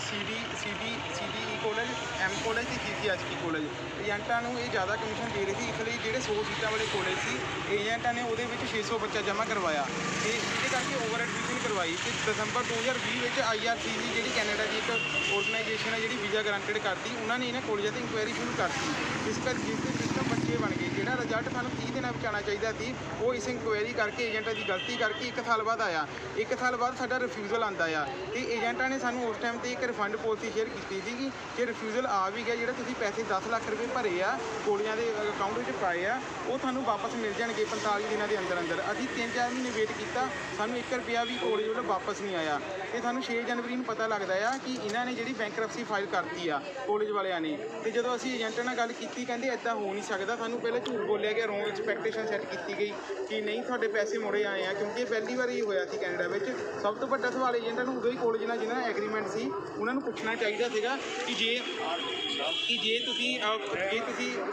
CDE college, M college ਤੇ GCHP college ਏਜੰਟਾਂ ਨੂੰ ਇਹ ਜ਼ਿਆਦਾ ਕਮਿਸ਼ਨ ਦੇ ਰਹੇ ਸੀ। ਇਸ ਲਈ ਜਿਹੜੇ 100 ਸੀਟਾਂ ਵਾਲੇ ਕਾਲਜ ਸੀ ਏਜੰਟਾਂ ਨੇ ਉਹਦੇ ਵਿੱਚ 600 ਬੱਚਾ ਜਮ੍ਹਾਂ ਕਰਵਾਇਆ ਤੇ ਇਹਦੇ ਕਰਕੇ ਓਵਰ ਐਡਮਿਸ਼ਨ ਕਰਵਾਈ ਤੇ ਦਸੰਬਰ 2020 ਵਿੱਚ IRCC ਜਿਹੜੀ ਕੈਨੇਡਾ ਦੀ ਇੱਕ ਆਰਗੇਨਾਈਜੇਸ਼ਨ ਹੈ ਜਿਹੜੀ ਵੀਜ਼ਾ ਗਰੰਟਡ ਕਰਦੀ, ਉਹਨਾਂ ਨੇ ਇਹਨਾਂ ਕਾਲਜਾਂ ਤੇ ਇਨਕੁਆਇਰੀ ਸ਼ੁਰੂ ਕਰਤੀ। ਜਿਸ ਦੇ ਸਿਸਟਮ ਬੱਚੇ ਬਣ ਗਏ। ਜਿਹੜਾ ਰਿਜ਼ਲਟ ਸਾਨੂੰ 30 ਦਿਨਾਂ ਵਿੱਚ ਆਉਣਾ ਚਾਹੀਦਾ ਸੀ ਉਹ ਇਸ ਇਨਕੁਆਇਰੀ ਕਰਕੇ ਏਜੰਟਾਂ ਦੀ ਗਲਤੀ ਕਰਕੇ 1 ਸਾਲ ਬਾਅਦ ਆਇਆ। 1 ਸਾਲ ਬਾਅਦ ਸਾਡਾ ਰਿਫਿਊਜ਼ਲ ਆਉਂਦਾ ਆ ਤੇ ਏਜੰਟਾਂ ਨੇ ਸਾਨੂੰ ਉਸ ਟਾਈਮ ਤੇ ਇੱਕ ਰਿਫੰਡ ਪਾਲਿਸੀ ਸ਼ੇਅਰ ਕੀਤੀ ਸੀਗੀ ਕਿ ਰਿਫਿਊਜ਼ਲ ਆ ਵੀ ਗਿਆ, ਜਿਹੜਾ ਤੁਸੀਂ ਪੈਸੇ 10 ਲੱਖ ਰੁਪਏ ਭਰੇ ਆ ਕੋਲਜਾਂ ਦੇ ਅਕਾਊਂਟ ਵਿੱਚ ਪਾਏ ਆ ਉਹ ਤੁਹਾਨੂੰ ਵਾਪਸ ਮਿਲ ਜਾਣਗੇ 45 ਦਿਨਾਂ ਦੇ ਅੰਦਰ ਅੰਦਰ। ਅਸੀਂ 3-4 ਮਹੀਨੇ ਵੇਟ ਕੀਤਾ, ਸਾਨੂੰ 1 ਰੁਪਿਆ ਵੀ ਕੋਲਜ ਵੱਲੋਂ ਵਾਪਸ ਨਹੀਂ ਆਇਆ ਤੇ ਸਾਨੂੰ 6 ਜਨਵਰੀ ਨੂੰ ਪਤਾ ਲੱਗਦਾ ਆ ਕਿ ਇਹਨਾਂ ਨੇ ਜਿਹੜੀ ਬੈਂਕਰਪਸੀ ਫਾਈਲ ਕਰਤੀ ਆ ਕੋਲਜ ਵਾਲਿਆਂ ਨੇ। ਤੇ ਜਦੋਂ ਅਸੀਂ ਏਜੰਟਾਂ ਨਾਲ ਗੱਲ ਕੀਤੀ ਕਹਿੰਦੇ ਇੱਦਾਂ ਹੋ ਨਹੀਂ ਸਕਦਾ, ਸਾਨੂੰ ਪਹਿਲਾਂ ਝੂਠ ਬੋਲਿਆ ਗਿਆ, ਰੋਂਗ ਐਕਸਪੈਕਟੇਸ਼ਨ ਸੈੱਟ ਕੀਤੀ ਗਈ ਕਿ ਨਹੀਂ ਤੁਹਾਡੇ ਪੈਸੇ ਮੁੜੇ ਆਏ ਆ, ਕਿਉਂਕਿ ਇਹ ਪਹਿਲੀ ਵਾਰ ਹੀ ਹੋਇਆ ਸੀ ਕੈਨੇਡਾ ਵਿੱਚ। ਸਭ ਤੋਂ ਵੱਡਾ ਸਵਾਲ ਏਜੰਟਾਂ ਨੂੰ ਉਦੋਂ ਹੀ ਕੋਲਜ ਨਾਲ ਜਿਹਨਾਂ ਨਾਲ ਐਗਰੀਮੈਂਟ ਸੀ ਉਹਨਾਂ ਨੂੰ ਪੁੱਛਣਾ ਚਾਹੀਦਾ ਸੀਗਾ ਕਿ ਜੇ ਤੁਸੀਂ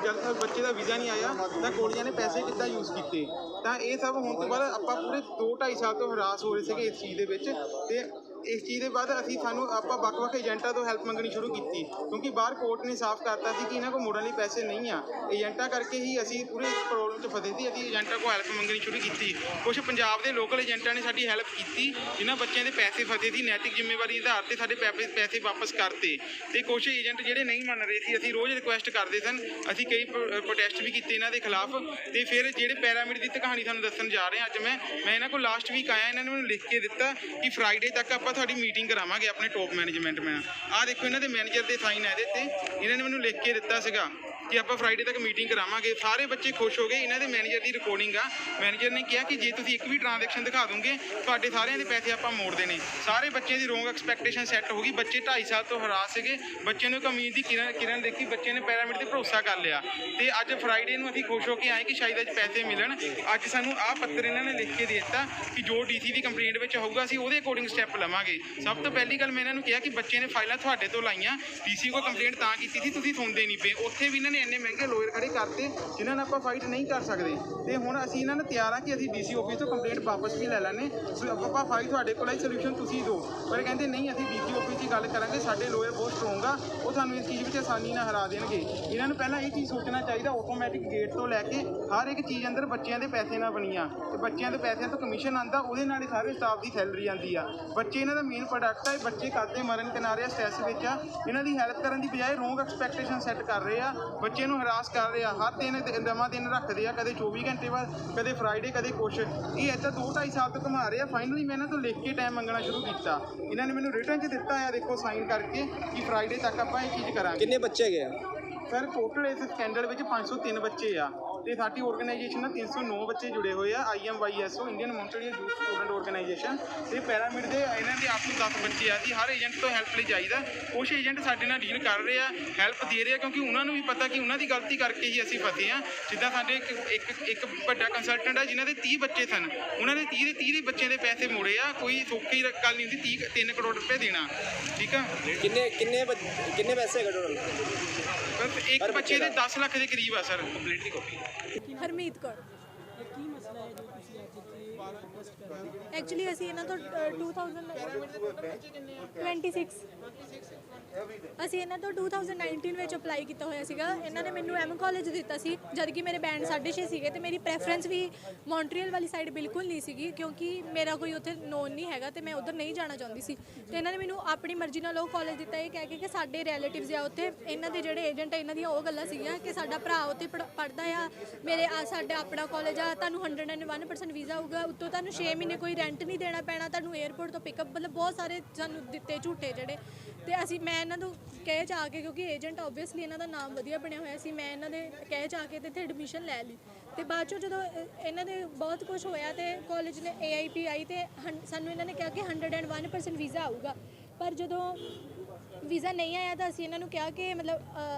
ਜਦ ਤੱਕ ਬੱਚੇ ਦਾ ਵੀਜ਼ਾ ਨਹੀਂ ਆਇਆ ਤਾਂ ਕੋਲਜਾਂ ਨੇ ਪੈਸੇ ਕਿੱਦਾਂ ਯੂਜ਼ ਕੀਤੇ। ਤਾਂ ਇਹ ਸਭ ਹੋਣ ਤੋਂ ਬਾਅਦ ਆਪਾਂ ਪੂਰੇ 2-2.5 ਸਾਲ ਤੋਂ ਹਰਾਸ ਹੋ ਰਹੇ ਸੀਗੇ ਇਸ ਚੀਜ਼ ਦੇ ਵਿੱਚ ਤੇ ਇਸ ਚੀਜ਼ ਦੇ ਬਾਅਦ ਆਪਾਂ ਵੱਖ-ਵੱਖ ਏਜੰਟਾਂ ਤੋਂ ਹੈਲਪ ਮੰਗਣੀ ਸ਼ੁਰੂ ਕੀਤੀ ਕਿਉਂਕਿ ਬਾਹਰ ਕੋਰਟ ਨੇ ਸਾਫ਼ ਕਰਤਾ ਸੀ ਕਿ ਇਹਨਾਂ ਕੋਲ ਮੋੜਨ ਲਈ ਪੈਸੇ ਨਹੀਂ ਆ। ਏਜੰਟਾਂ ਕਰਕੇ ਹੀ ਅਸੀਂ ਪੂਰੇ ਇਸ ਪ੍ਰੋਬਲਮ 'ਚ ਫਸੇ ਸੀ। ਅਸੀਂ ਏਜੰਟਾਂ ਕੋਲ ਹੈਲਪ ਮੰਗਣੀ ਸ਼ੁਰੂ ਕੀਤੀ। ਕੁਛ ਪੰਜਾਬ ਦੇ ਲੋਕਲ ਏਜੰਟਾਂ ਨੇ ਸਾਡੀ ਹੈਲਪ ਕੀਤੀ, ਜਿਨ੍ਹਾਂ ਬੱਚਿਆਂ ਦੇ ਪੈਸੇ ਫਸੇ ਸੀ ਨੈਤਿਕ ਜ਼ਿੰਮੇਵਾਰੀ ਦੇ ਆਧਾਰ 'ਤੇ ਸਾਡੇ ਪੈਸੇ ਵਾਪਸ ਕਰਤੇ। ਤੇ ਕੁਛ ਏਜੰਟ ਜਿਹੜੇ ਨਹੀਂ ਮੰਨ ਰਹੇ ਸੀ, ਅਸੀਂ ਰੋਜ਼ ਰਿਕੁਐਸਟ ਕਰਦੇ ਸਨ, ਅਸੀਂ ਕਈ ਪ੍ਰੋਟੈਸਟ ਵੀ ਕੀਤੇ ਇਹਨਾਂ ਦੇ ਖਿਲਾਫ। ਤੇ ਫਿਰ ਜਿਹੜੇ ਪੈਰਾਮਿਡ ਦੀ ਕਹਾਣੀ ਤੁਹਾਨੂੰ ਦੱਸਣ ਜਾ ਰਹੇ ਹਾਂ ਅੱਜ ਮੈਂ ਇਹਨਾਂ ਕੋਲ ਲਾਸਟ ਵੀਕ ਆਇਆ, ਇਹਨਾਂ ਨੇ ਮੈਨੂੰ ਲਿਖ ਕੇ ਦਿੱਤਾ ਕਿ ਫਰਾਈਡੇ ਤੱਕ ਆਪਾਂ ਤੁਹਾਡੀ ਮੀਟਿੰਗ ਕਰਾਵਾਂਗੇ ਆਪਣੇ ਟੌਪ ਮੈਨੇਜਮੈਂਟ ਨਾਲ। ਆਹ ਦੇਖੋ ਇਹਨਾਂ ਦੇ ਮੈਨੇਜਰ ਦੇ ਸਾਈਨ ਹੈ ਇਹਦੇ ਤੇ, ਇਹਨਾਂ ਨੇ ਮੈਨੂੰ ਲਿਖ ਕੇ ਦਿੱਤਾ ਸੀਗਾ ਕਿ ਆਪਾਂ ਫਰਾਈਡੇ ਤੱਕ ਮੀਟਿੰਗ ਕਰਾਵਾਂਗੇ। ਸਾਰੇ ਬੱਚੇ ਖੁਸ਼ ਹੋ ਗਏ। ਇਹਨਾਂ ਦੇ ਮੈਨੇਜਰ ਦੀ ਰਿਕਾਰਡਿੰਗ ਆ, ਮੈਨੇਜਰ ਨੇ ਕਿਹਾ ਕਿ ਜੇ ਤੁਸੀਂ ਇੱਕ ਵੀ ਟ੍ਰਾਂਜੈਕਸ਼ਨ ਦਿਖਾ ਦੋਗੇ ਤੁਹਾਡੇ ਸਾਰਿਆਂ ਦੇ ਪੈਸੇ ਆਪਾਂ ਮੋੜਦੇ ਨੇ। ਸਾਰੇ ਬੱਚਿਆਂ ਦੀ ਰੋਂਗ ਐਕਸਪੈਕਟੇਸ਼ਨ ਸੈੱਟ ਹੋ ਗਈ। ਬੱਚੇ 2.5 ਸਾਲ ਤੋਂ ਹਰਾਸ ਸੀਗੇ। ਬੱਚਿਆਂ ਨੂੰ ਇੱਕ ਉਮੀਦ ਦੀ ਕਿਰਨ ਦੇਖੀ, ਬੱਚੇ ਨੇ ਪੈਰਾਮਿਡ ਤੇ ਭਰੋਸਾ ਕਰ ਲਿਆ ਤੇ ਅੱਜ ਫਰਾਈਡੇ ਨੂੰ ਅਸੀਂ ਖੁਸ਼ ਹੋ ਕੇ ਆਏ ਕਿ ਸ਼ਾਇਦ ਅੱਜ ਪੈਸੇ ਮਿਲਣ। ਅੱਜ ਸਾਨੂੰ ਆਹ ਪੱਤਰ ਇਹਨਾਂ ਨੇ ਲਿਖ ਕੇ ਦੇ ਦਿੱਤਾ ਕਿ ਜੋ DC ਦੀ ਕੰਪਲੇਂਟ ਵਿੱਚ ਹੋਊਗਾ ਅਸੀਂ ਉਹਦੇ ਅਕੋਰਡਿੰਗ ਸਟੈਪ ਲਵਾਂਗੇ। ਸਭ ਤੋਂ ਪਹਿਲੀ ਗੱਲ ਮੈਂ ਇਹਨਾਂ ਨੂੰ ਕਿਹਾ ਕਿ ਬੱਚੇ ਨੇ ਫਾਈਲਾਂ ਤੁਹਾਡੇ ਤੋਂ ਲਾਈਆਂ, DC ਕੋਲ ਕੰਪਲੇਂਟ ਤਾਂ ਕੀਤੀ ਸੀ ਤੁਸੀਂ ਸੁਣਦੇ ਨਹੀਂ ਪਏ। ਉੱਥੇ ਵੀ ਇਹਨਾਂ ਨੇ ਇੰਨੇ ਮਹਿੰਗੇ ਲੋਇਰ ਖੜੇ ਕਰਤੇ ਜਿਨ੍ਹਾਂ ਨਾਲ ਆਪਾਂ ਫਾਈਟ ਨਹੀਂ ਕਰ ਸਕਦੇ। ਤੇ ਹੁਣ ਅਸੀਂ ਇਹਨਾਂ ਨੂੰ ਤਿਆਰ ਆ ਕਿ ਅਸੀਂ DC ਆਫਿਸ ਤੋਂ ਕੰਪਲੇਂਟ ਵਾਪਸ ਵੀ ਲੈ ਲੈਣੇ, ਆਪਾਂ ਫਾਈਟ ਤੁਹਾਡੇ ਕੋਲ ਆਈ ਸੋਲੂਸ਼ਨ ਤੁਸੀਂ ਦਿਓ। ਪਰ ਕਹਿੰਦੇ ਨਹੀਂ, ਅਸੀਂ DC ਆਫਿਸ 'ਚ ਗੱਲ ਕਰਾਂਗੇ, ਸਾਡੇ ਲੋਇਰ ਬਹੁਤ ਸਟਰੋਂਗ ਆ, ਉਹ ਤੁਹਾਨੂੰ ਇਸ ਚੀਜ਼ ਵਿੱਚ ਆਸਾਨੀ ਨਾਲ ਹਰਾ ਦੇਣਗੇ। ਇਹਨਾਂ ਨੂੰ ਪਹਿਲਾਂ ਇਹ ਚੀਜ਼ ਸੋਚਣਾ ਚਾਹੀਦਾ ਆਟੋਮੈਟਿਕ ਗੇਟ ਤੋਂ ਲੈ ਕੇ ਹਰ ਇੱਕ ਚੀਜ਼ ਅੰਦਰ ਬੱਚਿਆਂ ਦੇ ਪੈਸੇ ਨਾਲ ਬਣੀਆਂ ਤੇ ਬੱਚਿਆਂ ਦੇ ਪੈਸਿਆਂ ਤੋਂ ਕਮਿਸ਼ਨ ਆਉਂਦਾ, ਉਹਦੇ ਨਾਲ ਹੀ ਸਾਰੇ ਸਟਾਫ ਦੀ ਸੈਲਰੀ ਆਉਂਦੀ ਆ। ਬੱਚੇ ਇਹਨਾਂ ਦਾ ਮੇਨ ਪ੍ਰੋਡਕਟ ਆ। ਬੱਚੇ ਕਰਦੇ ਮਰਨ ਕਿਨਾਰੇ ਆ, ਸਟ੍ਰੈਸ ਵਿੱਚ ਆ। ਇਹਨਾਂ ਦੀ ਹੈਲਪ ਕਰਨ ਦੀ ਬਜਾਏ ਰੋਂਗ ਐਕਸਪੈਕਟੇਸ਼ਨ ਸੈੱਟ ਕਰ ਰਹੇ ਆ, ਬੱਚੇ ਨੂੰ ਹਰਾਸ ਕਰ ਰਹੇ ਆ। ਹਰ ਨਵਾਂ ਦਿਨ ਰੱਖਦੇ ਆ, ਕਦੇ 24 ਘੰਟੇ ਬਾਅਦ, ਕਦੇ ਫਰਾਈਡੇ, ਕਦੇ ਕੁਛ। ਇਹ ਇੱਦਾਂ 2-2.5 ਸਾਲ ਤੋਂ ਘੁਮਾ ਰਹੇ ਆ। ਫਾਈਨਲੀ ਮੈਂ ਇਹਨਾਂ ਤੋਂ ਲਿਖ ਕੇ ਟਾਈਮ ਮੰਗਣਾ ਸ਼ੁਰੂ ਕੀਤਾ। ਇਹਨਾਂ ਨੇ ਮੈਨੂੰ ਰਿਟਰਨ 'ਚ ਦਿੱਤਾ ਆ, ਦੇਖੋ ਸਾਈਨ ਕਰਕੇ ਕਿ ਫਰਾਈਡੇ ਤੱਕ ਆਪਾਂ ਇਹ ਚੀਜ਼ ਕਰਾਂਗੇ। ਕਿੰਨੇ ਬੱਚੇ ਹੈਗੇ ਆ ਸਰ? ਟੋਟਲ ਇਸ ਸਕੈਂਡਲ ਵਿੱਚ 503 ਬੱਚੇ ਆ ਤੇ ਸਾਡੀ ਆਰਗੇਨਾਈਜੇਸ਼ਨ ਨਾਲ 309 ਬੱਚੇ ਜੁੜੇ ਹੋਏ ਆ। IMYSO Indian Montreal youth student organisation ਤੇ ਪੈਰਾਮਿਡ ਦੇ ਇਹਨਾਂ ਦੇ ਆਪ ਨੂੰ 10 ਬੱਚੇ ਆ ਜੀ। ਹਰ ਏਜੰਟ ਤੋਂ ਹੈਲਪ ਲਈ ਜਾਈਦਾ। ਕੁਛ ਏਜੰਟ ਸਾਡੇ ਨਾਲ ਡੀਲ ਕਰ ਰਹੇ ਆ, ਹੈਲਪ ਦੇ ਰਹੇ ਆ, ਕਿਉਂਕਿ ਉਹਨਾਂ ਨੂੰ ਵੀ ਪਤਾ ਕਿ ਉਹਨਾਂ ਦੀ ਗਲਤੀ ਕਰਕੇ ਹੀ ਅਸੀਂ ਫਸੇ ਆ। ਜਿੱਦਾਂ ਸਾਡੇ ਇੱਕ ਵੱਡਾ ਕੰਸਲਟੈਂਟ ਆ ਜਿਨ੍ਹਾਂ ਦੇ 30 ਬੱਚੇ ਸਨ, ਉਹਨਾਂ ਦੇ 30 ਬੱਚਿਆਂ ਦੇ ਪੈਸੇ ਮੋੜੇ ਆ। ਕੋਈ ਸੌਖੀ ਗੱਲ ਨਹੀਂ ਹੁੰਦੀ 3 ਕਰੋੜ ਰੁਪਏ ਦੇਣਾ, ਠੀਕ ਆ। ਕਿੰਨੇ ਪੈਸੇ ਹੈਗਾ ਟੋਟਲ? ਇੱਕ ਬੱਚੇ ਦੇ 10 ਲੱਖ ਦੇ ਕਰੀਬ ਆ sir. Completely copy. Harmeet Kaur. Actually ਅਸੀਂ ਇਹਨਾਂ ਤੋਂ 2019 ਵਿੱਚ ਅਪਲਾਈ ਕੀਤਾ ਹੋਇਆ ਸੀਗਾ। ਇਹਨਾਂ ਨੇ ਮੈਨੂੰ M ਕਾਲਜ ਦਿੱਤਾ ਸੀ ਜਦ ਕਿ ਮੇਰੇ ਬੈਂਡ 6.5 ਸੀਗੇ ਤੇ ਮੇਰੀ ਪ੍ਰੈਫਰੈਂਸ ਵੀ ਮੌਂਟਰੀਅਲ ਵਾਲੀ ਸਾਈਡ ਬਿਲਕੁਲ ਨਹੀਂ ਸੀਗੀ, ਕਿਉਂਕਿ ਮੇਰਾ ਕੋਈ ਉੱਥੇ ਨੋਨ ਨਹੀਂ ਹੈਗਾ ਤੇ ਮੈਂ ਉੱਧਰ ਨਹੀਂ ਜਾਣਾ ਚਾਹੁੰਦੀ ਸੀ। ਤੇ ਇਹਨਾਂ ਨੇ ਮੈਨੂੰ ਆਪਣੀ ਮਰਜ਼ੀ ਨਾਲ ਉਹ ਕਾਲਜ ਦਿੱਤਾ, ਇਹ ਕਹਿ ਕੇ ਕਿ ਸਾਡੇ ਰਿਲੇਟਿਵਸ ਆ ਉੱਥੇ। ਇਹਨਾਂ ਦੇ ਜਿਹੜੇ ਏਜੰਟ ਆ ਇਹਨਾਂ ਦੀਆਂ ਉਹ ਗੱਲਾਂ ਸੀਗੀਆਂ ਕਿ ਸਾਡਾ ਭਰਾ ਉੱਥੇ ਪੜ੍ਹਦਾ ਆ, ਸਾਡਾ ਆਪਣਾ ਕਾਲਜ ਆ, ਤੁਹਾਨੂੰ 101% ਵੀਜ਼ਾ ਆਊਗਾ, ਉੱਤੋਂ ਤੁਹਾਨੂੰ 6 ਮਹੀਨੇ ਕੋਈ ਰੈਂਟ ਨਹੀਂ ਦੇਣਾ ਪੈਣਾ, ਤੁਹਾਨੂੰ ਏਅਰਪੋਰਟ ਤੋਂ ਪਿਕਅਪ, ਮਤਲਬ ਬਹੁਤ ਸਾਰੇ ਸਾਨੂੰ ਦਿੱਤੇ ਝੂਠੇ ਜਿਹੜੇ। ਤੇ ਮੈਂ ਇਹਨਾਂ ਨੂੰ ਕਹਿ ਚ ਕੇ, ਕਿਉਂਕਿ ਏਜੰਟ ਓਬਵੀਅਸਲੀ ਇਹਨਾਂ ਦਾ ਨਾਮ ਵਧੀਆ ਬਣਿਆ ਹੋਇਆ ਸੀ, ਮੈਂ ਇਹਨਾਂ ਦੇ ਕਹਿ ਚ ਕੇ ਤੇ ਇੱਥੇ ਐਡਮਿਸ਼ਨ ਲੈ ਲਈ। ਤੇ ਬਾਅਦ ਚੋਂ ਜਦੋਂ ਇਹਨਾਂ ਦੇ ਬਹੁਤ ਕੁਝ ਹੋਇਆ ਤੇ ਕਾਲਜ ਨੇ AIP ਆਈ ਤੇ ਸਾਨੂੰ ਇਹਨਾਂ ਨੇ ਕਿਹਾ ਕਿ 101% ਵੀਜ਼ਾ ਆਊਗਾ। ਪਰ ਜਦੋਂ ਵੀਜ਼ਾ ਨਹੀਂ ਆਇਆ ਤਾਂ ਅਸੀਂ ਇਹਨਾਂ ਨੂੰ ਕਿਹਾ ਕਿ ਮਤਲਬ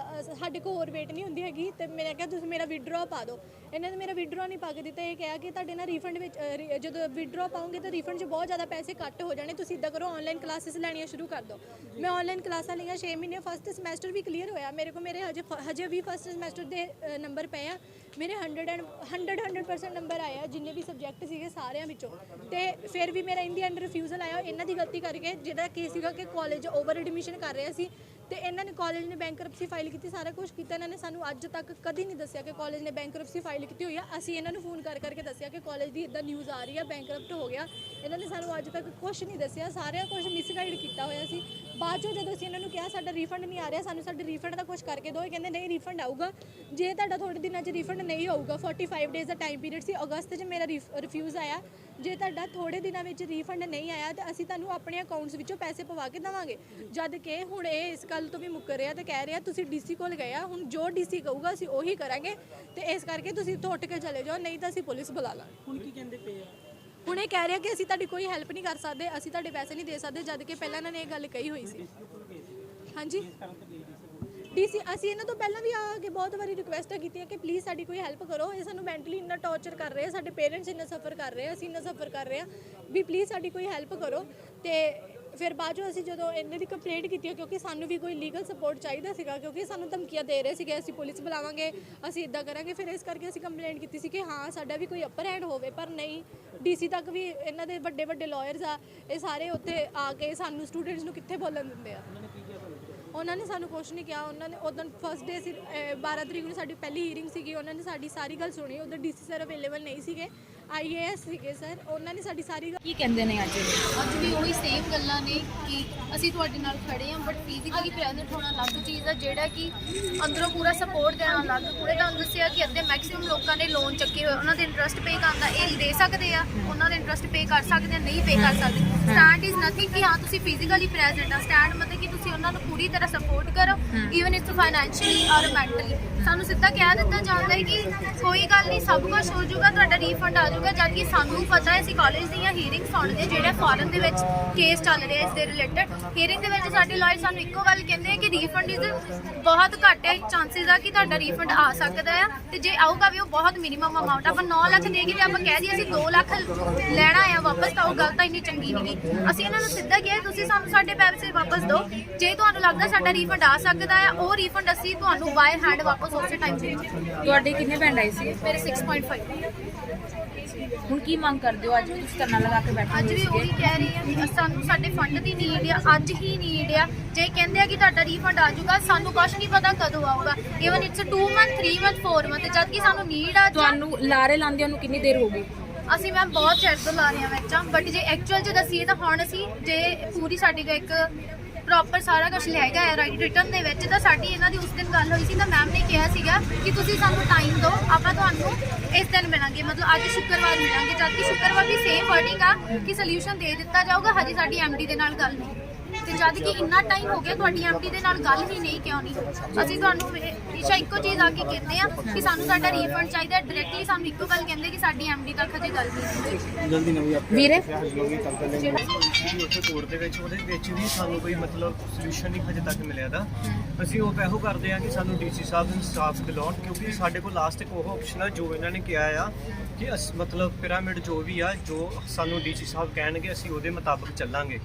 ਸਾਡੇ ਕੋਲ ਹੋਰ ਵੇਟ ਨਹੀਂ ਹੁੰਦੀ ਹੈਗੀ ਤੇ ਮੈਂ ਕਿਹਾ ਤੁਸੀਂ ਮੇਰਾ ਵਿਡਰੋ ਪਾ ਦਿਓ। ਇਹਨਾਂ ਨੇ ਮੇਰਾ ਵਿਡਰੋ ਨਹੀਂ ਪਾ ਕੇ ਦਿੱਤਾ। ਇਹ ਕਿਹਾ ਕਿ ਤੁਹਾਡੇ ਨਾਲ ਰੀਫੰਡ ਵਿੱਚ ਜਦੋਂ ਵਿਡਰੋ ਪਾਉਂਗੇ ਤਾਂ ਰੀਫੰਡ 'ਚ ਬਹੁਤ ਜ਼ਿਆਦਾ ਪੈਸੇ ਕੱਟ ਹੋ ਜਾਣੇ, ਤੁਸੀਂ ਇੱਦਾਂ ਕਰੋ ਆਨਲਾਈਨ ਕਲਾਸਿਸ ਲੈਣੀਆਂ ਸ਼ੁਰੂ ਕਰ ਦਿਓ। ਮੈਂ ਆਨਲਾਈਨ ਕਲਾਸਾਂ ਲਈਆਂ 6 ਮਹੀਨੇ, ਫਸਟ ਸਮੈਸਟਰ ਵੀ ਕਲੀਅਰ ਹੋਇਆ ਮੇਰੇ ਕੋਲ। ਮੇਰੇ ਹਜੇ ਵੀ ਫਸਟ ਸਮੈਸਟਰ ਦੇ ਨੰਬਰ ਪਏ ਆ ਮੇਰੇ 100% ਨੰਬਰ ਆਇਆ ਜਿੰਨੇ ਵੀ ਸਬਜੈਕਟ ਸੀਗੇ ਸਾਰਿਆਂ ਵਿੱਚੋਂ, ਤੇ ਫਿਰ ਵੀ ਮੇਰਾ ਇਨ ਦੀ ਐਂਡ ਰਿਫਿਊਜ਼ਲ ਆਇਆ ਇਹਨਾਂ ਦੀ ਗਲਤੀ ਕਰਕੇ, ਜਿਹਦਾ ਕੀ ਸੀਗਾ ਕਿ ਕਾਲਜ ਓਵਰ ਐਡਮਿਸ਼ਨ ਕਰ ਰਿਹਾ ਸੀ ਤੇ ਇਹਨਾਂ ਨੇ ਕਾਲਜ ਨੇ ਬੈਂਕਰਪਸੀ ਫਾਈਲ ਕੀਤੀ, ਸਾਰਾ ਕੁਝ ਕੀਤਾ। ਇਹਨਾਂ ਨੇ ਸਾਨੂੰ ਅੱਜ ਤੱਕ ਕਦੀ ਨਹੀਂ ਦੱਸਿਆ ਕਿ ਕਾਲਜ ਨੇ ਬੈਂਕਰਪਸੀ ਫਾਈਲ ਕੀਤੀ ਹੋਈ ਆ। ਅਸੀਂ ਇਹਨਾਂ ਨੂੰ ਫੋਨ ਕਰਕੇ ਦੱਸਿਆ ਕਿ ਕਾਲਜ ਦੀ ਇਦਾਂ ਨਿਊਜ਼ ਆ ਰਹੀ ਆ, ਬੈਂਕਰਪਟ ਹੋ ਗਿਆ। ਇਹਨਾਂ ਨੇ ਸਾਨੂੰ ਅੱਜ ਤੱਕ ਕੁਝ ਨਹੀਂ ਦੱਸਿਆ, ਸਾਰਿਆਂ ਕੁਝ ਮਿਸਗਾਈਡ ਕੀਤਾ ਹੋਇਆ ਸੀ। ਬਾਅਦ ਚੋਂ ਜਦੋਂ ਅਸੀਂ ਇਹਨਾਂ ਨੂੰ ਕਿਹਾ ਸਾਡਾ ਰੀਫੰਡ ਨਹੀਂ ਆ ਰਿਹਾ, ਸਾਨੂੰ ਸਾਡੇ ਰੀਫੰਡ ਦਾ ਕੁਝ ਕਰਕੇ ਦਿਓ, ਇਹ ਕਹਿੰਦੇ ਨਹੀਂ ਰੀਫੰਡ ਆਊਗਾ। ਜੇ ਤੁਹਾਡਾ ਥੋੜੇ ਦਿਨਾਂ 'ਚ ਰੀਫੰਡ ਨਹੀਂ ਹੋਊਗਾ, 45 ਡੇਜ਼ ਦਾ ਟਾਈਮ ਪੀਰੀਅਡ ਸੀ, ਅਗਸਤ 'ਚ ਮੇਰਾ ਰਿਫਿਊਜ਼ ਆਇਆ, ਜੇ ਤੁਹਾਡਾ ਥੋੜੇ ਦਿਨਾਂ ਵਿੱਚ ਰੀਫੰਡ ਨਹੀਂ ਆਇਆ ਤਾਂ ਅਸੀਂ ਤੁਹਾਨੂੰ ਆਪਣੇ ਅਕਾਊਂਟਸ ਵਿੱਚੋਂ ਪੈਸੇ ਪਵਾ ਕੇ ਦੇਵਾਂਗੇ। ਜਦ ਕਿ ਹੁਣ ਇਹ ਇਸ ਗੱਲ ਤੋਂ ਵੀ ਮੁੱਕਰ ਰਿਹਾ ਤੇ ਕਹਿ ਰਿਹਾ ਤੁਸੀਂ ਡੀਸੀ ਕੋਲ ਗਏ ਆ, ਹੁਣ ਜੋ ਡੀਸੀ ਕਹੂਗਾ ਅਸੀਂ ਉਹੀ ਕਰਾਂਗੇ, ਤੇ ਇਸ ਕਰਕੇ ਤੁਸੀਂ ਇੱਥੋਂ ਉੱਠ ਕੇ ਚਲੇ ਜਾਓ, ਨਹੀਂ ਤਾਂ ਅਸੀਂ ਪੁਲਿਸ ਬੁਲਾ ਲਾਂਗੇ। ਹੁਣ ਕੀ ਕਹਿੰਦੇ ਪਏ ਆ? ਹੁਣ ਇਹ ਕਹਿ ਰਿਹਾ ਕਿ ਅਸੀਂ ਤੁਹਾਡੀ ਕੋਈ ਹੈਲਪ ਨਹੀਂ ਕਰ ਸਕਦੇ, ਅਸੀਂ ਤੁਹਾਡੇ ਪੈਸੇ ਨਹੀਂ ਦੇ ਸਕਦੇ, ਜਦ ਕਿ ਪਹਿਲਾਂ ਇਹਨਾਂ ਨੇ ਇਹ ਗੱਲ ਕਹੀ ਹੋਈ ਸੀ। ਹਾਂਜੀ ਡੀਸੀ ਅਸੀਂ ਇਹਨਾਂ ਤੋਂ ਪਹਿਲਾਂ ਵੀ ਆ ਕੇ ਬਹੁਤ ਵਾਰੀ ਰਿਕੁਐਸਟਾਂ ਕੀਤੀਆਂ ਕਿ ਪਲੀਜ਼ ਸਾਡੀ ਕੋਈ ਹੈਲਪ ਕਰੋ, ਇਹ ਸਾਨੂੰ ਮੈਂਟਲੀ ਇੰਨਾ ਟੌਰਚਰ ਕਰ ਰਹੇ ਆ, ਸਾਡੇ ਪੇਰੈਂਟਸ ਇੰਨਾ ਸਫਰ ਕਰ ਰਹੇ ਆ, ਅਸੀਂ ਇੰਨਾ ਸਫਰ ਕਰ ਰਹੇ ਆ ਵੀ ਪਲੀਜ਼ ਸਾਡੀ ਕੋਈ ਹੈਲਪ ਕਰੋ। ਤੇ ਫਿਰ ਬਾਅਦ ਚੋਂ ਅਸੀਂ ਜਦੋਂ ਇਹਨਾਂ ਦੀ ਕੰਪਲੇਂਟ ਕੀਤੀ, ਕਿਉਂਕਿ ਸਾਨੂੰ ਵੀ ਕੋਈ ਲੀਗਲ ਸਪੋਰਟ ਚਾਹੀਦਾ ਸੀਗਾ, ਕਿਉਂਕਿ ਸਾਨੂੰ ਧਮਕੀਆਂ ਦੇ ਰਹੇ ਸੀਗੇ ਅਸੀਂ ਪੁਲਿਸ ਬੁਲਾਵਾਂਗੇ, ਅਸੀਂ ਇਦਾਂ ਕਰਾਂਗੇ, ਫਿਰ ਇਸ ਕਰਕੇ ਅਸੀਂ ਕੰਪਲੇਂਟ ਕੀਤੀ ਸੀ ਕਿ ਹਾਂ ਸਾਡਾ ਵੀ ਕੋਈ ਅਪਰ ਹੈਂਡ ਹੋਵੇ। ਪਰ ਨਹੀਂ, ਡੀਸੀ ਤੱਕ ਵੀ ਇਹਨਾਂ ਦੇ ਵੱਡੇ ਵੱਡੇ ਲਾਇਰਸ ਆ, ਇਹ ਸਾਰੇ ਉੱਥੇ ਆ ਕੇ ਸਾਨੂੰ ਸਟੂਡੈਂਟਸ ਨੂੰ ਕਿੱਥੇ ਬੋਲਣ ਦਿੰਦੇ ਆ। ਉਹਨਾਂ ਨੇ ਸਾਨੂੰ ਕੁਛ ਨਹੀਂ ਕਿਹਾ। ਉਹਨਾਂ ਨੇ ਉਦੋਂ ਫਸਟ ਡੇ ਸੀ 12 ਤਰੀਕ ਨੂੰ ਸਾਡੀ ਪਹਿਲੀ ਹੀਅਰਿੰਗ ਸੀਗੀ, ਉਹਨਾਂ ਨੇ ਸਾਡੀ ਸਾਰੀ ਗੱਲ ਸੁਣੀ। ਉਦੋਂ ਡੀਸੀ ਸਰ ਅਵੇਲੇਬਲ ਨਹੀਂ ਸੀਗੇ, IAS ਸੀਗੇ ਸਰ, ਉਹਨਾਂ ਨੇ ਸਾਡੀ ਸਾਰੀ ਗੱਲ ਕੀ ਕਹਿੰਦੇ ਨੇ ਅੱਜ ਵੀ ਉਹੀ ਸੇਮ ਗੱਲਾਂ ਨੇ ਕਿ ਅਸੀਂ ਤੁਹਾਡੇ ਨਾਲ ਖੜੇ ਹਾਂ, ਬਟ ਫਿਜ਼ੀਕਲੀ ਪ੍ਰੈਜ਼ੈਂਟ ਹੋਣਾ ਅਲੱਗ ਚੀਜ਼ ਆ, ਜਿਹੜਾ ਕਿ ਅੰਦਰੋਂ ਪੂਰਾ ਸਪੋਰਟ ਦੇਣਾ ਅਲੱਗ। ਪੂਰੇ ਤੁਹਾਨੂੰ ਦੱਸਿਆ ਕਿ ਅੱਧੇ ਮੈਕਸਿਮਮ ਲੋਕਾਂ ਨੇ ਲੋਨ ਚੱਕੇ ਹੋਏ, ਉਹਨਾਂ ਦੇ ਇੰਟਰਸਟ ਪੇ ਕਰਨ ਦਾ ਇਹ ਦੇ ਸਕਦੇ ਆ, ਉਹਨਾਂ ਦੇ ਇੰਟਰਸਟ ਪੇ ਕਰ ਸਕਦੇ ਆ, ਨਹੀਂ ਪੇ ਕਰ ਸਕਦੇ। ਸਟੈਂਡ ਇਜ਼ ਨਥਿੰਗ ਕਿ ਹਾਂ ਤੁਸੀਂ ਫਿਜ਼ੀਕਲੀ ਪ੍ਰੈਜ਼ੈਂਟ ਆ, ਸਟੈਂਡ ਮਤਲਬ ਕਿ ਤੁਸੀਂ ਉਹਨਾਂ ਨੂੰ ਪੂਰੀ ਤਰ੍ਹਾਂ ਸਪੋਰਟ ਕਰੋ, ਈਵਨ ਇਟਸ ਫਾਈਨੈਂਸ਼ੀਅਲੀ ਔਰ ਮੈਂਟਲੀ। ਸਾਨੂੰ ਸਿੱਧਾ ਕਹਿ ਦਿੱਤਾ ਜਾਂਦਾ ਹੈ ਕਿ ਕੋਈ ਗੱਲ ਨਹੀਂ, ਸਭ ਕੁਝ ਹੋ ਜਾਊਗਾ, ਤੁਹਾਡਾ ਰੀਫੰਡ ਆ ਜਾਊਗਾ, ਜਦ ਕਿ ਸਾਨੂੰ ਪਤਾ ਹੈ ਅਸੀਂ ਕਾਲਜ ਦੀਆਂ ਹੀਅਰਿੰਗ ਸੁਣਦੇ, ਜਿਹੜੇ ਫੋਰਨ ਦੇ ਵਿੱਚ ਕੇਸ ਚੱਲ ਰਿਹਾ ਇਸ ਦੇ ਰਿਲੇਟਡ। ਹੀਅਰਿੰਗ ਦੇ ਵਿੱਚ ਸਾਡੇ ਲਾਇਰ ਸਾਨੂੰ ਇੱਕੋ ਗੱਲ ਕਹਿੰਦੇ ਆ ਕਿ ਰੀਫੰਡ ਇਜ਼ ਬਹੁਤ ਘੱਟ ਹੈ ਚਾਂਸਿਸ ਆ ਕਿ ਤੁਹਾਡਾ ਰੀਫੰਡ ਆ ਸਕਦਾ ਆ, ਤੇ ਜੇ ਆਊਗਾ ਵੀ ਉਹ ਬਹੁਤ ਮਿਨੀਮਮ ਅਮਾਊਂਟ। ਆਪਾਂ 9 ਲੱਖ ਦੇ ਕੇ ਤੇ ਆਪਾਂ ਕਹਿ ਦਈਏ ਅਸੀਂ 2 ਲੱਖ ਲੈਣਾ ਆ ਵਾਪਸ, ਤਾਂ ਉਹ ਗੱਲ ਤਾਂ ਇੰਨੀ ਚੰਗੀ ਨਹੀਂ ਗੀ। ਅਸੀਂ ਇਹਨਾਂ ਨੂੰ ਸਿੱਧਾ ਕਿਹਾ ਤੁਸੀਂ ਸਾਨੂੰ ਸਾਡੇ ਪੈਸੇ ਵਾਪਸ ਦਿਓ, ਜੇ ਤੁਹਾਨੂੰ ਲੱਗਦਾ ਸਾਡਾ ਰੀਫੰਡ ਆ ਸਕਦਾ ਆ, ਉਹ ਰੀਫੰਡ ਅਸੀਂ ਤੁਹਾਨੂੰ ਬਾਏ ਹੈਂਡ ਵਾਪਸ ਉਸੇ ਟਾਈਮ ਦੇ ਦਿਆਂਗੇ। ਤੁਹਾਡੇ ਕਿੰਨੇ ਬੈਂਡ ਆਏ ਸੀ? ਮੇਰੇ 6.5। ਹੁਣ ਕੀ ਮੰਗ ਕਰਦੇ ਹੋ? ਅੱਜ ਵੀ ਤੁਸੀਂ ਧਰਨਾ ਲਗਾ ਕੇ ਬੈਠੇ ਅੱਜ ਵੀ ਉਹੀ ਕਹਿ ਰਹੀ ਹਾਂ ਕਿ ਸਾਨੂੰ ਸਾਡੇ ਫੰਡ ਦੀ ਨੀਡ ਆ, ਅੱਜ ਹੀ ਨੀਡ ਆ। ਜੇ ਕਹਿੰਦੇ ਆ ਕਿ ਤੁਹਾਡਾ ਰੀਫੰਡ ਆ ਜਾਊਗਾ, ਸਾਨੂੰ ਕੁਛ ਨਹੀਂ ਪਤਾ ਕਦੋਂ ਆਊਗਾ। Even it's 2 month 3 month 4 month, ਜਦ ਕਿ ਸਾਨੂੰ ਨੀਡ ਆ। ਤੁਹਾਨੂੰ ਲਾਰੇ ਲਾਉਂਦਿਆਂ ਨੂੰ ਕਿੰਨੀ ਦੇਰ ਹੋ ਗਈ? ਅਸੀਂ ਮੈਮ ਬਹੁਤ ਚਿਰ ਤੋਂ ਲਾ ਰਹੇ ਹਾਂ ਵਿੱਚਾਂ, ਬਟ ਜੇ ਐਕਚੁਅਲ 'ਚ ਦੱਸੀਏ ਤਾਂ ਹੁਣ ਅਸੀਂ ਜੇ ਪੂਰੀ ਸਾਡੀ ਦਾ ਇੱਕ ਪ੍ਰੋਪਰ ਸਾਰਾ ਕੁਝ ਲੈ ਗਿਆ ਹੈ ਰਿਟਰਨ ਦੇ ਵਿੱਚ, ਤਾਂ ਸਾਡੀ ਇਹਨਾਂ ਦੀ ਉਸ ਦਿਨ ਗੱਲ ਹੋਈ ਸੀ ਤਾਂ ਮੈਮ ਨੇ ਕਿਹਾ ਸੀਗਾ ਕਿ ਤੁਸੀਂ ਸਾਨੂੰ ਟਾਈਮ ਦਿਓ, ਆਪਾਂ ਤੁਹਾਨੂੰ ਇਸ ਦਿਨ ਮਿਲਾਂਗੇ, ਮਤਲਬ ਅੱਜ ਸ਼ੁੱਕਰਵਾਰ ਮਿਲਾਂਗੇ, ਜਦ ਕਿ ਸ਼ੁੱਕਰਵਾਰ ਵੀ ਸੇਮ ਵਰਡਿੰਗ ਆ ਕਿ ਸੋਲੂਸ਼ਨ ਦੇ ਦਿੱਤਾ ਜਾਊਗਾ। ਹਜੇ ਸਾਡੀ MD ਦੇ ਨਾਲ ਗੱਲ ਨਹੀਂ, ਤੇ ਜਦ ਕਿ ਇੰਨਾ ਟਾਈਮ ਹੋ ਗਿਆ ਤੁਹਾਡੀ MD ਦੇ ਨਾਲ ਗੱਲ ਹੀ ਨਹੀਂ, ਕਿਉਂ ਨਹੀਂ? ਅਸੀਂ ਤੁਹਾਨੂੰ ਹਮੇਸ਼ਾ ਇੱਕੋ ਚੀਜ਼ ਆ ਕੇ ਕਹਿੰਦੇ ਆ ਕਿ ਸਾਨੂੰ ਸਾਡਾ ਰੀਫੰਡ ਚਾਹੀਦਾ। ਡਾਇਰੈਕਟਲੀ ਸਾਨੂੰ ਇੱਕੋ ਗੱਲ ਕਹਿੰਦੇ ਕਿ ਸਾਡੀ MD ਤੱਕ ਹਜੇ ਗੱਲ ਨਹੀਂ ਜਲਦੀ ਨਵੀਂ ਵੀਰੇ ਉੱਥੇ ਕੋਰਟ ਦੇ ਵਿੱਚ ਉਹਦੇ ਵਿੱਚ ਵੀ ਸਾਨੂੰ ਕੋਈ ਮਤਲਬ ਸੋਲੂਸ਼ਨ ਨਹੀਂ ਹਜੇ ਤੱਕ ਮਿਲਿਆ ਦਾ। ਅਸੀਂ ਉਹ ਇਹੋ ਕਰਦੇ ਆ ਕਿ ਸਾਨੂੰ ਡੀਸੀ ਸਾਹਿਬ ਇਨਸਾਫ ਦਿਲਾਉਣ, ਕਿਉਂਕਿ ਸਾਡੇ ਕੋਲ ਲਾਸਟ ਇੱਕ ਉਹ ਆਪਸ਼ਨ ਆ ਜੋ ਇਹਨਾਂ ਨੇ ਕਿਹਾ ਆ ਕਿ ਮਤਲਬ ਪਿਰਾਮਿਡ ਜੋ ਵੀ ਆ, ਜੋ ਸਾਨੂੰ ਡੀਸੀ ਸਾਹਿਬ ਕਹਿਣਗੇ ਅਸੀਂ ਉਹਦੇ ਮੁਤਾਬਕ ਚੱਲਾਂਗੇ।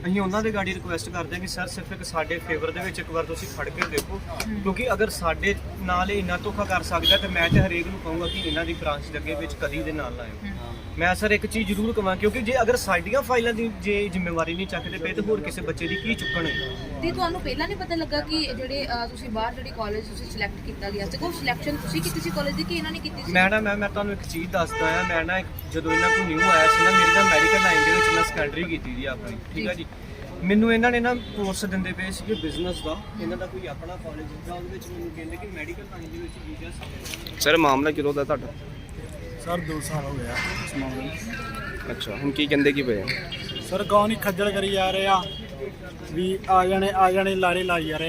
ਅਸੀਂ ਉਹਨਾਂ ਦੇ ਗਾੜੀ ਰਿਕੁਐਸਟ ਕਰਦੇ ਹਾਂ ਕਿ ਸਰ ਸਿਰਫ ਇੱਕ ਸਾਡੇ ਫੇਵਰ ਦੇ ਵਿੱਚ ਇੱਕ ਵਾਰ ਤੁਸੀਂ ਖੜ ਕੇ ਦੇਖੋ, ਕਿਉਂਕਿ ਅਗਰ ਸਾਡੇ ਨਾਲ ਇਹ ਇੰਨਾ ਧੋਖਾ ਕਰ ਸਕਦਾ ਤਾਂ ਮੈਂ ਤੇ ਹਰੇਕ ਨੂੰ ਕਹੂੰਗਾ ਕਿ ਇਹਨਾਂ ਦੀ ਬ੍ਰਾਂਚ ਦੇ ਅੱਗੇ ਵਿੱਚ ਕਦੀ ਦੇ ਨਾਲ ਲਾਇਓ। ਮੈਂ ਸਰ ਇੱਕ ਚੀਜ਼ ਜ਼ਰੂਰ ਕਹਾਂ, ਕਿਉਂਕਿ ਜੇ ਅਗਰ ਸਾਡੀਆਂ ਫਾਈਲਾਂ ਦੀ ਜੇ ਜ਼ਿੰਮੇਵਾਰੀ ਨਹੀਂ ਚੱਕਦੇ ਪਏ ਤਾਂ ਹੋਰ ਕਿਸੇ ਬੱਚੇ ਦੀ ਕੀ ਚੁੱਕਣਗੇ? ਤੇ ਤੁਹਾਨੂੰ ਪਹਿਲਾਂ ਨਹੀਂ ਪਤਾ ਲੱਗਾ ਕਿ ਜਿਹੜੇ ਤੁਸੀਂ ਬਾਹਰ ਜਿਹੜੀ ਕਾਲਜ ਤੁਸੀਂ ਸਿਲੈਕਟ ਕੀਤਾ ਗਿਆ ਸੀ, ਉਹ ਸਿਲੈਕਸ਼ਨ ਤੁਸੀਂ ਕੀਤੀ ਸੀ ਕਾਲਜ ਦੀ ਕਿ ਇਹਨਾਂ ਨੇ ਕੀਤੀ ਸੀ? ਮੈਂ ਤੁਹਾਨੂੰ ਇੱਕ ਚੀਜ਼ ਦੱਸਦਾ ਆ। ਮੈਂ ਨਾ ਜਦੋਂ ਇਹਨਾਂ ਕੋਲ ਨਿਊ ਆਇਆ ਸੀ ਨਾ, ਮੇਰੀ ਨਾ ਮੈਡੀਕਲ ਲਾਈਨ ਦੇ ਵਿੱਚ ਮੈਂ ਸੈਕੰਡਰੀ ਕੀਤੀ ਜੀ ਆਪਣੀ, ਠੀਕ ਹੈ ਜੀ। ਮੈਨੂੰ ਇਹਨਾਂ ਨੇ ਨਾ ਕੋਰਸ ਦਿੰਦੇ ਪਏ ਸੀਗੇ ਬਿਜ਼ਨਸ ਦਾ, ਇਹਨਾਂ ਦਾ ਕੋਈ ਆਪਣਾ ਕਾਲਜ ਹੁੰਦਾ, ਉਹਦੇ ਵਿੱਚ ਮੈਨੂੰ ਕਹਿੰਦੇ ਕਿ ਮੈਡੀਕਲ ਲਾਈਨ ਦੇ ਵਿੱਚ ਵੀਜ਼ਾ। ਸਰ ਮਾਮਲਾ ਕਿਦੋਂ ਦਾ ਤੁਹਾਡਾ? ਸਰ 2 ਸਾਲ ਹੋ ਗਿਆ ਇਸ ਮਾਮਲੇ ਨੂੰ। ਅੱਛਾ, ਹੁਣ ਕੀ ਕਹਿੰਦੇ ਕੀ ਪਏ? ਸਰ ਕੌਣ ਹੀ ਖੱਜਲ ਕਰੀ ਜਾ ਰਹੇ ਆ ਵੀ ਆ ਜਾਣੇ ਲਾਰੇ ਲਾਈ ਜਾ ਰਹੇ।